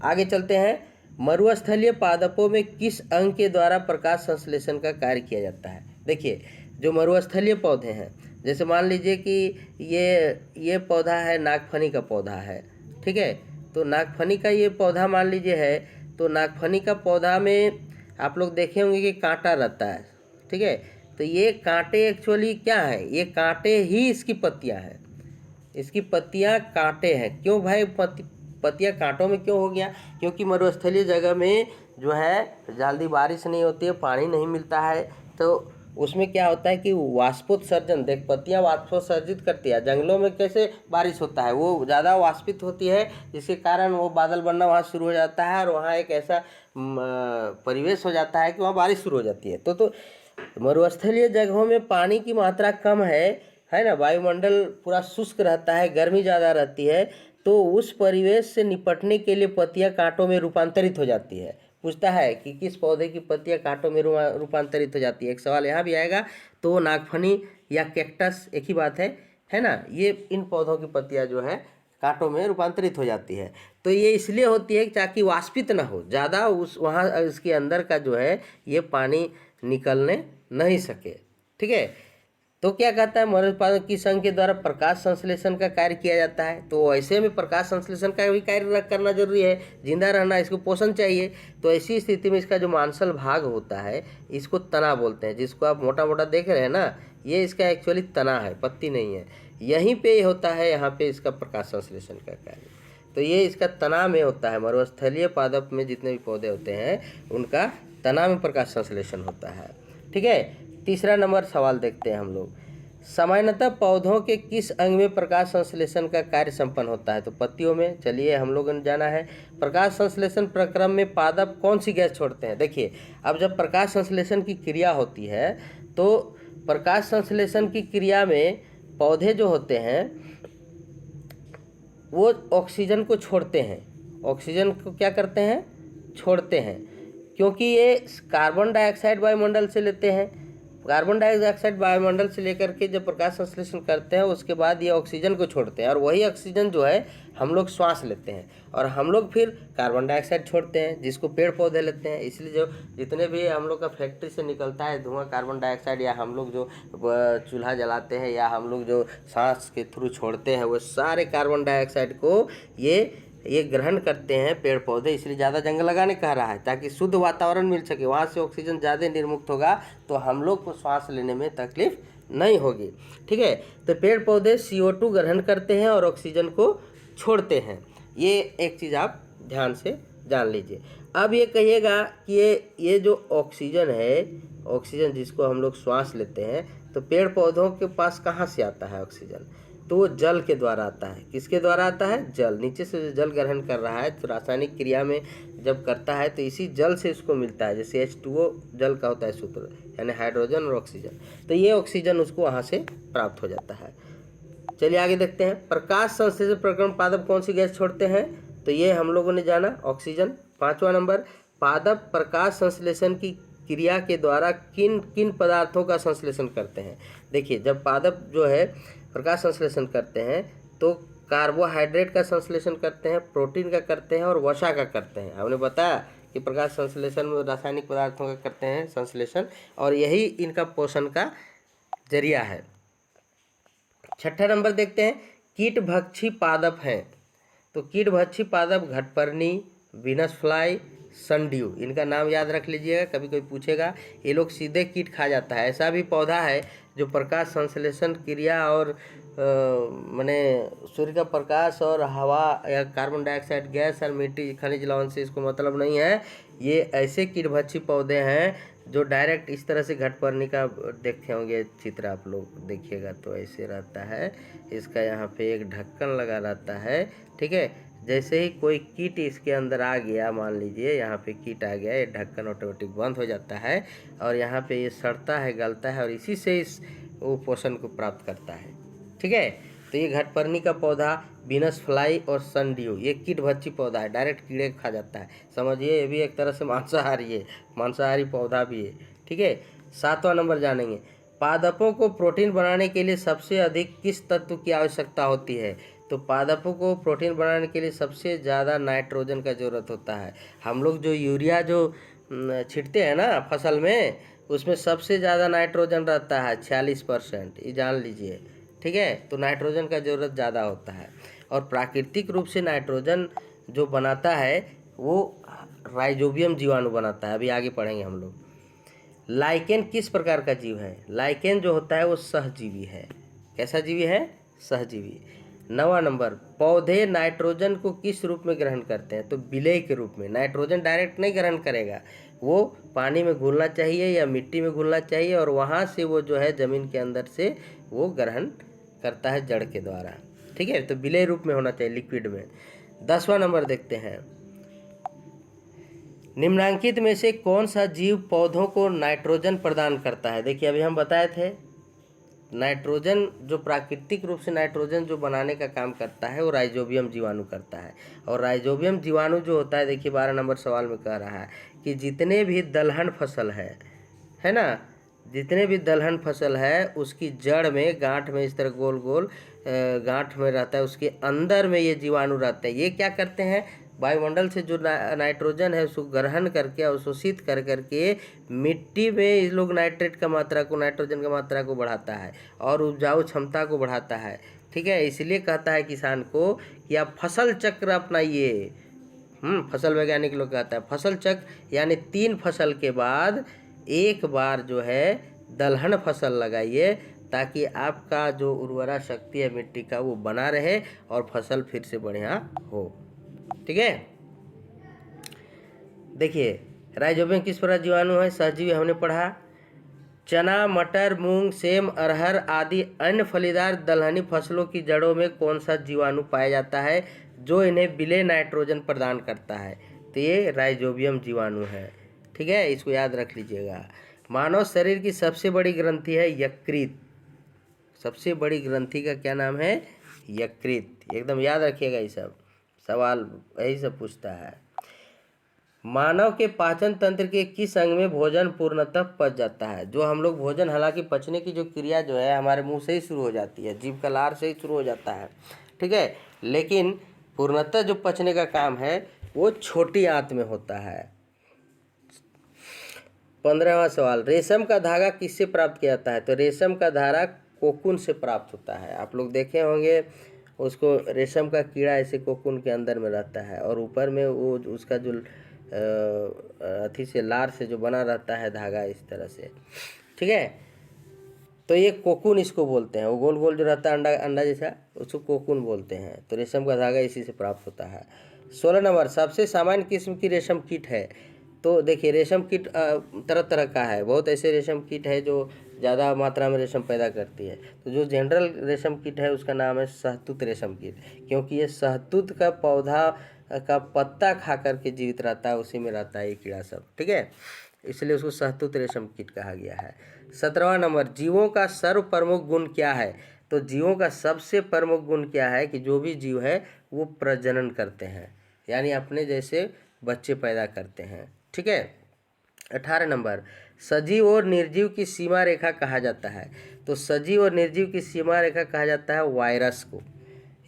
आगे चलते हैं, मरुस्थलीय पादपों में किस अंग के द्वारा प्रकाश संश्लेषण का कार्य किया जाता है? देखिए, जो मरुस्थलीय पौधे हैं, जैसे मान लीजिए कि ये पौधा है, नागफनी का पौधा है, ठीक है। तो नागफनी का ये पौधा मान लीजिए है, तो नागफनी का पौधा में आप लोग देखे होंगे कि कांटा रहता है, ठीक है। तो ये कांटे एक्चुअली क्या है, ये कांटे ही इसकी पत्तियां हैं, इसकी पत्तियां कांटे हैं। क्यों भाई पत्तियां कांटों में क्यों हो गया? क्योंकि मरुस्थलीय जगह में जो है जल्दी बारिश नहीं होती है, पानी नहीं मिलता है, तो उसमें क्या होता है कि वाष्पोत्सर्जन, देख पत्तियां वाष्पोत्सर्जित करती है। जंगलों में कैसे बारिश होता है, वो ज़्यादा वाष्पित होती है, जिसके कारण वो बादल बनना वहाँ शुरू हो जाता है, और वहाँ एक ऐसा परिवेश हो जाता है कि वहाँ बारिश शुरू हो जाती है। तो मरुस्थलीय जगहों में पानी की मात्रा कम है ना, वायुमंडल पूरा शुष्क रहता है, गर्मी ज़्यादा रहती है, तो उस परिवेश से निपटने के लिए पत्तियां कांटों में रूपांतरित हो जाती है। पूछता है कि किस पौधे की पत्तियां कांटों में रूपांतरित हो जाती है, एक सवाल यहाँ भी आएगा। तो नागफनी या कैक्टस एक ही बात है है ना, ये इन पौधों की पत्तियां जो है कांटों में रूपांतरित हो जाती है। तो ये इसलिए होती है ताकि वाष्पित ना हो ज़्यादा, उस वहाँ इसके अंदर का जो है ये पानी निकलने नहीं सके। ठीक है, तो क्या कहता है, मरुत्पादक की संघ के द्वारा प्रकाश संश्लेषण का कार्य किया जाता है। तो ऐसे में प्रकाश संश्लेषण का भी कार्य करना जरूरी है, जिंदा रहना, इसको पोषण चाहिए। तो ऐसी स्थिति में इसका जो मांसल भाग होता है इसको तना बोलते हैं, जिसको आप मोटा मोटा देख रहे हैं ना, ये इसका एक्चुअली तना है, पत्ती नहीं है। यहीं पे होता है, यहाँ पे इसका प्रकाश संश्लेषण का कार्य। तो ये इसका तना में होता है। मरुस्थलीय पादप में जितने भी पौधे होते हैं उनका तना में प्रकाश संश्लेषण होता है। ठीक है, तीसरा नंबर सवाल देखते हैं हम लोग। सामान्यतः पौधों के किस अंग में प्रकाश संश्लेषण का कार्य संपन्न होता है? तो पत्तियों में। चलिए हम लोगों ने जाना है। प्रकाश संश्लेषण प्रक्रम में पादप कौन सी गैस छोड़ते हैं? देखिए, अब जब प्रकाश संश्लेषण की क्रिया होती है तो प्रकाश संश्लेषण की क्रिया में पौधे जो होते हैं वो ऑक्सीजन को छोड़ते हैं। ऑक्सीजन को क्या करते हैं? छोड़ते हैं, क्योंकि ये कार्बन डाइऑक्साइड वायुमंडल से लेते हैं। कार्बन डाइऑक्साइड वायुमंडल से लेकर के जब प्रकाश संश्लेषण करते हैं उसके बाद ये ऑक्सीजन को छोड़ते हैं, और वही ऑक्सीजन जो है हम लोग श्वास लेते हैं, और हम लोग फिर कार्बन डाइऑक्साइड छोड़ते हैं जिसको पेड़ पौधे लेते हैं। इसलिए जो जितने भी हम लोग का फैक्ट्री से निकलता है धुआं कार्बन डाइऑक्साइड, या हम लोग जो चूल्हा जलाते हैं, या हम लोग जो सांस के थ्रू छोड़ते हैं, वो सारे कार्बन डाइऑक्साइड को ये ग्रहण करते हैं पेड़ पौधे। इसलिए ज़्यादा जंगल लगाने कह रहा है, ताकि शुद्ध वातावरण मिल सके, वहाँ से ऑक्सीजन ज़्यादा निर्मुक्त होगा तो हम लोग को सांस लेने में तकलीफ नहीं होगी। ठीक है, तो पेड़ पौधे CO2 ग्रहण करते हैं और ऑक्सीजन को छोड़ते हैं। ये एक चीज़ आप ध्यान से जान लीजिए। अब ये कहिएगा कि ये जो ऑक्सीजन है, ऑक्सीजन जिसको हम लोग श्वास लेते हैं, तो पेड़ पौधों के पास कहाँ से आता है ऑक्सीजन? तो वो जल के द्वारा आता है। किसके द्वारा आता है? जल। नीचे से जल ग्रहण कर रहा है तो रासायनिक क्रिया में जब करता है तो इसी जल से इसको मिलता है। जैसे H2O जल का होता है सूत्र, यानी हाइड्रोजन और ऑक्सीजन, तो ये ऑक्सीजन उसको वहाँ से प्राप्त हो जाता है। चलिए आगे देखते हैं। प्रकाश संश्लेषण प्रक्रम पादप कौन सी गैस छोड़ते हैं? तो ये हम लोगों ने जाना, ऑक्सीजन। 5वां नंबर, पादप प्रकाश संश्लेषण की क्रिया के द्वारा किन किन पदार्थों का संश्लेषण करते हैं? देखिए, जब पादप जो है प्रकाश संश्लेषण करते हैं तो कार्बोहाइड्रेट का संश्लेषण करते हैं, प्रोटीन का करते हैं और वसा का करते हैं। हमने बताया कि प्रकाश संश्लेषण में रासायनिक पदार्थों का करते हैं संश्लेषण, और यही इनका पोषण का जरिया है। 6ठा नंबर देखते हैं, कीटभक्षी पादप हैं। तो कीटभक्षी पादप घटपर्णी, वीनस फ्लाई, सनड्यू, इनका नाम याद रख लीजिएगा, कभी कोई पूछेगा। ये लोग सीधे कीट खा जाता है। ऐसा भी पौधा है जो प्रकाश संश्लेषण क्रिया और माने सूर्य का प्रकाश और हवा या कार्बन डाइऑक्साइड गैस और मिट्टी खनिज लवण से इसको मतलब नहीं है। ये ऐसे कीटभक्षी पौधे हैं जो डायरेक्ट इस तरह से घटपर्णी का देखे होंगे चित्र, आप लोग देखिएगा तो ऐसे रहता है। इसका यहाँ पे एक ढक्कन लगा रहता है। ठीक है, जैसे ही कोई कीट इसके अंदर आ गया, मान लीजिए यहाँ पे कीट आ गया, ये ढक्कन ऑटोमेटिक बंद हो जाता है और यहाँ पे ये सड़ता है, गलता है और इसी से इस वो पोषण को प्राप्त करता है। ठीक है, तो ये घटपर्णी का पौधा, वीनस फ्लाई और सनड्यू, ये कीटभक्षी पौधा है, डायरेक्ट कीड़े खा जाता है। समझिए, ये भी एक तरह से मांसाहारी है, मांसाहारी पौधा भी है। ठीक है, 7वां नंबर जानेंगे, पादपों को प्रोटीन बनाने के लिए सबसे अधिक किस तत्व की आवश्यकता होती है? तो पादपों को प्रोटीन बनाने के लिए सबसे ज़्यादा नाइट्रोजन का ज़रूरत होता है। हम लोग जो यूरिया जो छिड़ते हैं ना फसल में, उसमें सबसे ज़्यादा नाइट्रोजन रहता है 46%, ये जान लीजिए। ठीक है, तो नाइट्रोजन का ज़रूरत ज़्यादा होता है। और प्राकृतिक रूप से नाइट्रोजन जो बनाता है वो राइजोबियम जीवाणु बनाता है, अभी आगे पढ़ेंगे हम लोग। लाइकेन किस प्रकार का जीव है? लाइकेन जो होता है वो सहजीवी है। कैसा जीवी है? सहजीवी। 9वां नंबर, पौधे नाइट्रोजन को किस रूप में ग्रहण करते हैं? तो विलेय के रूप में। नाइट्रोजन डायरेक्ट नहीं ग्रहण करेगा, वो पानी में घुलना चाहिए या मिट्टी में घुलना चाहिए, और वहाँ से वो जो है ज़मीन के अंदर से वो ग्रहण करता है जड़ के द्वारा। ठीक है, तो विलेय रूप में होना चाहिए, लिक्विड में। 10वां नंबर देखते हैं, निम्नलिखित में से कौन सा जीव पौधों को नाइट्रोजन प्रदान करता है? देखिए, अभी हम बताए थे नाइट्रोजन जो प्राकृतिक रूप से नाइट्रोजन जो बनाने का काम करता है वो राइजोबियम जीवाणु करता है। और राइजोबियम जीवाणु जो होता है, देखिए 12 नंबर सवाल में कह रहा है कि जितने भी दलहन फसल है ना, जितने भी दलहन फसल है उसकी जड़ में, गांठ में इस तरह गोल गोल गांठ में रहता है, उसके अंदर में ये जीवाणु रहते हैं। ये क्या करते हैं, वायुमंडल से जो नाइट्रोजन है उसको ग्रहण करके अवशोषित कर करके मिट्टी में इस लोग नाइट्रेट का मात्रा को, नाइट्रोजन का मात्रा को बढ़ाता है और उपजाऊ क्षमता को बढ़ाता है। ठीक है, इसलिए कहता है किसान को कि आप फसल चक्र अपनाइए। फसल वैज्ञानिक लोग कहता है फसल चक्र यानी 3 फसल के बाद एक बार जो है दलहन फसल लगाइए, ताकि आपका जो उर्वरा शक्ति है मिट्टी का वो बना रहे और फसल फिर से बढ़िया हो। ठीक है, देखिए राइजोबियम किस प्रकार जीवाणु है, सहजीवी हमने पढ़ा। चना, मटर, मूंग, सेम, अरहर आदि अन्य फलीदार दलहनी फसलों की जड़ों में कौन सा जीवाणु पाया जाता है जो इन्हें विलेय नाइट्रोजन प्रदान करता है, तो ये राइजोबियम जीवाणु है। ठीक है, इसको याद रख लीजिएगा। मानव शरीर की सबसे बड़ी ग्रंथि है यकृत। सबसे बड़ी ग्रंथि का क्या नाम है, यकृत। एकदम याद रखिएगा, ये सब सवाल यही सब पूछता है। मानव के पाचन तंत्र के किस अंग में भोजन पूर्णतः पच जाता है। जो हम लोग भोजन, हालांकि पचने की जो क्रिया जो है हमारे मुंह से ही शुरू हो जाती है, जीभ का लार से ही शुरू हो जाता है। ठीक है, लेकिन पूर्णतः जो पचने का काम है वो छोटी आंत में होता है। 15वां सवाल, रेशम का धागा किससे प्राप्त किया जाता है, तो रेशम का धागा कोकून से प्राप्त होता है। आप लोग देखे होंगे उसको, रेशम का कीड़ा ऐसे कोकून के अंदर में रहता है और ऊपर में वो उसका जो अथी से, लार से जो बना रहता है धागा इस तरह से। ठीक है, तो ये कोकून इसको बोलते हैं। वो गोल गोल जो रहता है अंडा, अंडा जैसा, उसको कोकून बोलते हैं। तो रेशम का धागा इसी से प्राप्त होता है। 16 नंबर, सबसे सामान्य किस्म की रेशम कीट है। तो देखिए रेशम कीट तरह तरह का है, बहुत ऐसे रेशम कीट है जो ज़्यादा मात्रा में रेशम पैदा करती है। तो जो जनरल रेशम कीट है उसका नाम है शहतूत रेशम कीट, क्योंकि ये शहतूत का पौधा का पत्ता खा करके जीवित रहता है, उसी में रहता है ये कीड़ा सब। ठीक है, इसलिए उसको शहतूत रेशम कीट कहा गया है। 17वां नंबर, जीवों का सर्व प्रमुख गुण क्या है। तो जीवों का सबसे प्रमुख गुण क्या है कि जो भी जीव है वो प्रजनन करते हैं, यानी अपने जैसे बच्चे पैदा करते हैं। ठीक है, 18 नंबर, सजीव और निर्जीव की सीमा रेखा कहा जाता है। तो सजीव और निर्जीव की सीमा रेखा कहा जाता है वायरस को,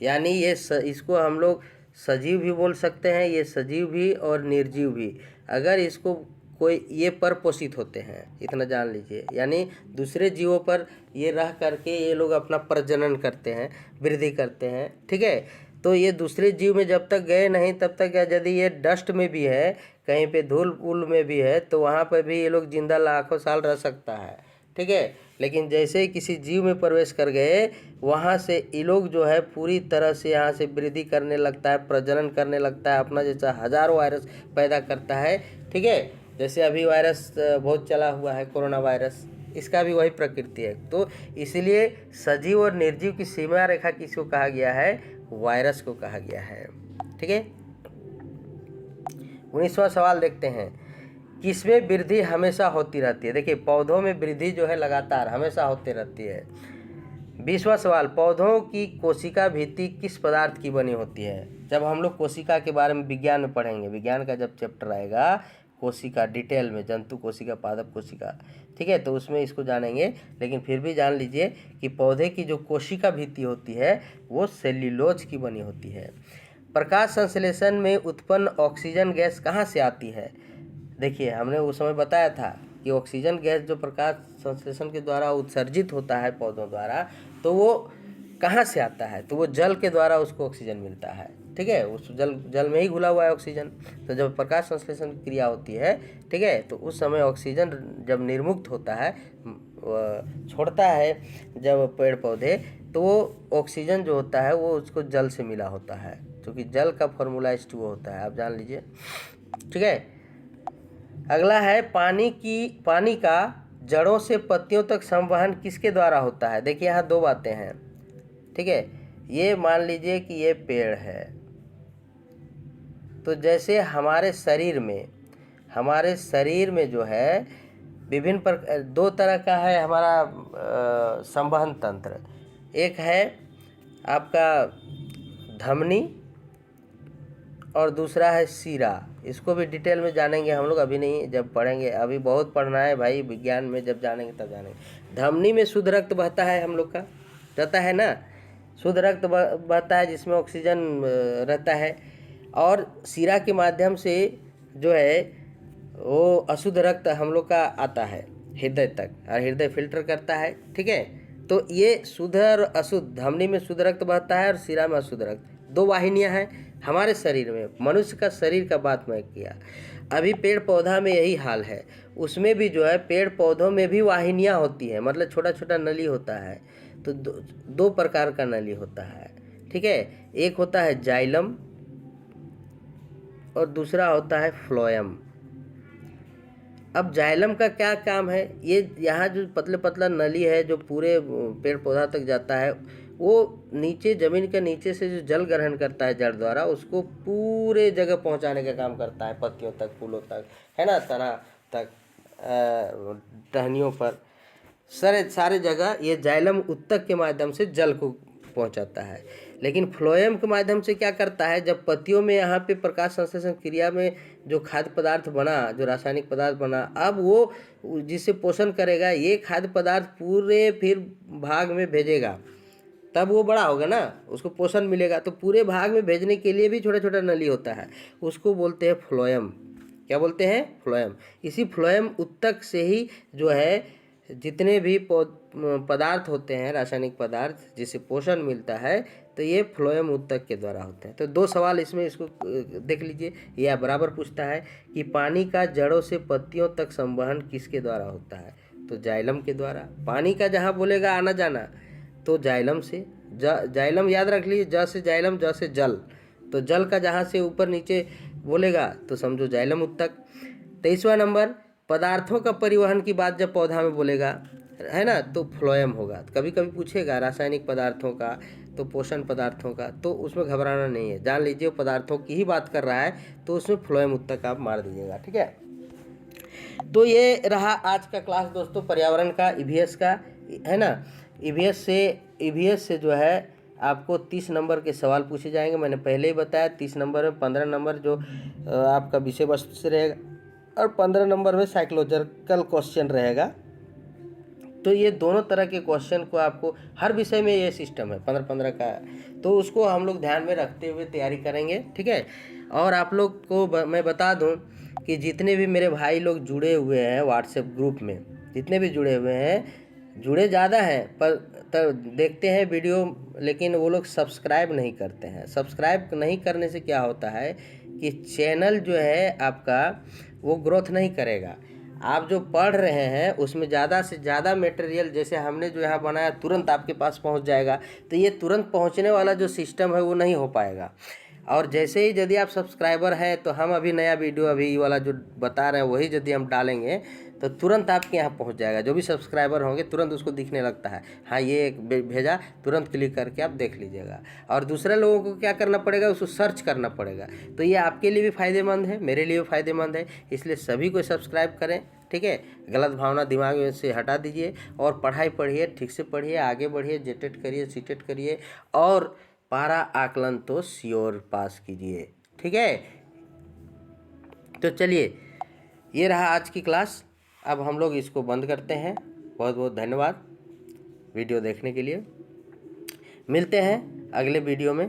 यानी ये इसको हम लोग सजीव भी बोल सकते हैं, ये सजीव भी और निर्जीव भी। अगर इसको कोई, ये परपोषित होते हैं, इतना जान लीजिए, यानी दूसरे जीवों पर ये रह करके ये लोग अपना प्रजनन करते हैं, वृद्धि करते हैं। ठीक है, तो ये दूसरे जीव में जब तक गए नहीं तब तक, यदि ये डस्ट में भी है, कहीं पे धूल उल में भी है, तो वहाँ पर भी ये लोग जिंदा लाखों साल रह सकता है। ठीक है, लेकिन जैसे ही किसी जीव में प्रवेश कर गए, वहाँ से ये लोग जो है पूरी तरह से यहाँ से वृद्धि करने लगता है, प्रजनन करने लगता है, अपना जैसा हजारों वायरस पैदा करता है। ठीक है, जैसे अभी वायरस बहुत चला हुआ है कोरोना वायरस, इसका भी वही प्रकृति है। तो इसलिए सजीव और निर्जीव की सीमा रेखा किसको कहा गया है, वायरस को कहा गया है। ठीक है, 19वां सवाल देखते हैं, किसमें वृद्धि हमेशा होती रहती है। देखिए पौधों में वृद्धि जो है लगातार हमेशा होती रहती है। 20वां सवाल, पौधों की कोशिका भित्ति किस पदार्थ की बनी होती है। जब हम लोग कोशिका के बारे में विज्ञान में पढ़ेंगे, विज्ञान का जब चैप्टर आएगा कोशिका डिटेल में, जंतु कोशिका, पादप कोशिका, ठीक है, तो उसमें इसको जानेंगे। लेकिन फिर भी जान लीजिए कि पौधे की जो कोशिका भित्ति होती है वो सेल्यूलोज की बनी होती है। प्रकाश संश्लेषण में उत्पन्न ऑक्सीजन गैस कहाँ से आती है। देखिए हमने उस समय बताया था कि ऑक्सीजन गैस जो प्रकाश संश्लेषण के द्वारा उत्सर्जित होता है पौधों द्वारा, तो वो कहाँ से आता है, तो वो जल के द्वारा उसको ऑक्सीजन मिलता है। ठीक है, उस जल में ही घुला हुआ है ऑक्सीजन। तो जब प्रकाश संश्लेषण की क्रिया होती है, ठीक है, तो उस समय ऑक्सीजन जब निर्मुक्त होता है, छोड़ता है जब पेड़ पौधे, तो वो ऑक्सीजन जो होता है वो उसको जल से मिला होता है, क्योंकि जल का फॉर्मूला H2O होता है, आप जान लीजिए। ठीक है, अगला है पानी का जड़ों से पत्तियों तक संवहन किसके द्वारा होता है। देखिए यहाँ दो बातें हैं। ठीक है, ये मान लीजिए कि ये पेड़ है, तो जैसे हमारे शरीर में जो है विभिन्न दो तरह का है हमारा संवहन तंत्र। एक है आपका धमनी और दूसरा है सीरा। इसको भी डिटेल में जानेंगे हम लोग, अभी नहीं, जब पढ़ेंगे। अभी बहुत पढ़ना है भाई, विज्ञान में जब जानेंगे तब जानेंगे। धमनी में शुद्ध रक्त बहता है हम लोग का, रहता है ना, शुद्ध रक्त बहता है जिसमें ऑक्सीजन रहता है। और सीरा के माध्यम से जो है वो अशुद्ध रक्त हम लोग का आता है हृदय तक, और हृदय फिल्टर करता है। ठीक है, तो ये शुद्ध और अशुद्ध, धमनी में शुद्ध रक्त बहता है और सीरा में अशुद्ध रक्त, दो वाहिनियां हैं हमारे शरीर में। मनुष्य का शरीर का बात मैं किया, अभी पेड़ पौधा में यही हाल है। उसमें भी जो है पेड़ पौधों में भी वाहिनियां होती है, मतलब छोटा छोटा नली होता है। तो दो प्रकार का नली होता है। ठीक है, एक होता है जाइलम और दूसरा होता है फ्लोएम। अब जाइलम का क्या काम है, ये यहाँ जो पतले पतला नली है जो पूरे पेड़ पौधा तक जाता है, वो नीचे ज़मीन के नीचे से जो जल ग्रहण करता है जड़ द्वारा, उसको पूरे जगह पहुँचाने का काम करता है, पत्तियों तक, फूलों तक, है ना, तना तक, टहनियों पर, सारे जगह ये जाइलम उत्तक के माध्यम से जल को पहुंचाता है। लेकिन फ्लोएम के माध्यम से क्या करता है, जब पत्तियों में यहाँ पे प्रकाश संश्लेषण क्रिया में जो खाद्य पदार्थ बना, जो रासायनिक पदार्थ बना, अब वो जिसे पोषण करेगा, ये खाद्य पदार्थ पूरे फिर भाग में भेजेगा, तब वो बड़ा होगा ना, उसको पोषण मिलेगा। तो पूरे भाग में भेजने के लिए भी छोटा छोटा नली होता है, उसको बोलते हैं फ्लोएम। क्या बोलते हैं? फ्लोएम। इसी फ्लोएम उत्तक से ही जो है जितने भी पदार्थ होते हैं, रासायनिक पदार्थ जिसे पोषण मिलता है, तो ये फ्लोएम उत्तक के द्वारा होते हैं। तो दो सवाल इसमें, इसको देख लीजिए। यह बराबर पूछता है कि पानी का जड़ों से पत्तियों तक संवहन किसके द्वारा होता है, तो जाइलम के द्वारा। पानी का जहाँ बोलेगा आना जाना, तो जाइलम से। जाइलम याद रख लीजिए, ज से जाइलम, ज से जल, तो जल का जहाँ से ऊपर नीचे बोलेगा तो समझो जाइलम उत्तक। 23वां नंबर, पदार्थों का परिवहन की बात जब पौधा में बोलेगा, है ना, तो फ्लोएम होगा। कभी कभी पूछेगा रासायनिक पदार्थों का, तो पोषण पदार्थों का, तो उसमें घबराना नहीं है, जान लीजिए पदार्थों की ही बात कर रहा है, तो उसमें फ्लोएम उत्तक आप मार दीजिएगा। ठीक है, तो ये रहा आज का क्लास दोस्तों, पर्यावरण का, ईवीएस का, है ना। ईवीएस से जो है आपको 30 नंबर के सवाल पूछे जाएंगे। मैंने पहले ही बताया, 30 नंबर में 15 नंबर जो आपका विषय वस्तु से रहेगा, और 15 नंबर में साइकोलॉजिकल क्वेश्चन रहेगा। तो ये दोनों तरह के क्वेश्चन को आपको हर विषय में ये सिस्टम है, 15-15 का, तो उसको हम लोग ध्यान में रखते हुए तैयारी करेंगे। ठीक है, और आप लोग को मैं बता दूं कि जितने भी मेरे भाई लोग जुड़े हुए हैं व्हाट्सएप ग्रुप में, जितने भी जुड़े हुए हैं, जुड़े ज़्यादा हैं पर देखते हैं वीडियो, लेकिन वो लोग सब्सक्राइब नहीं करते हैं। सब्सक्राइब नहीं करने से क्या होता है कि चैनल जो है आपका वो ग्रोथ नहीं करेगा। आप जो पढ़ रहे हैं उसमें ज़्यादा से ज़्यादा मटेरियल, जैसे हमने जो यहाँ बनाया, तुरंत आपके पास पहुँच जाएगा, तो ये तुरंत पहुँचने वाला जो सिस्टम है वो नहीं हो पाएगा। और जैसे ही यदि आप सब्सक्राइबर हैं, तो हम अभी नया वीडियो, अभी वाला जो बता रहे हैं वही यदि हम डालेंगे तो तुरंत आपके यहाँ पहुँच जाएगा। जो भी सब्सक्राइबर होंगे तुरंत उसको दिखने लगता है, हाँ ये एक भेजा, तुरंत क्लिक करके आप देख लीजिएगा। और दूसरे लोगों को क्या करना पड़ेगा, उसको सर्च करना पड़ेगा। तो ये आपके लिए भी फ़ायदेमंद है, मेरे लिए भी फ़ायदेमंद है, इसलिए सभी को सब्सक्राइब करें। ठीक है, गलत भावना दिमाग में से हटा दीजिए, और पढ़ाई पढ़िए, ठीक से पढ़िए, आगे बढ़िए, जेटेट करिए, सीटेट करिए, और पारा आकलन तो श्योर पास कीजिए। ठीक है, तो चलिए, ये रहा आज की क्लास। अब हम लोग इसको बंद करते हैं। बहुत बहुत धन्यवाद वीडियो देखने के लिए। मिलते हैं अगले वीडियो में।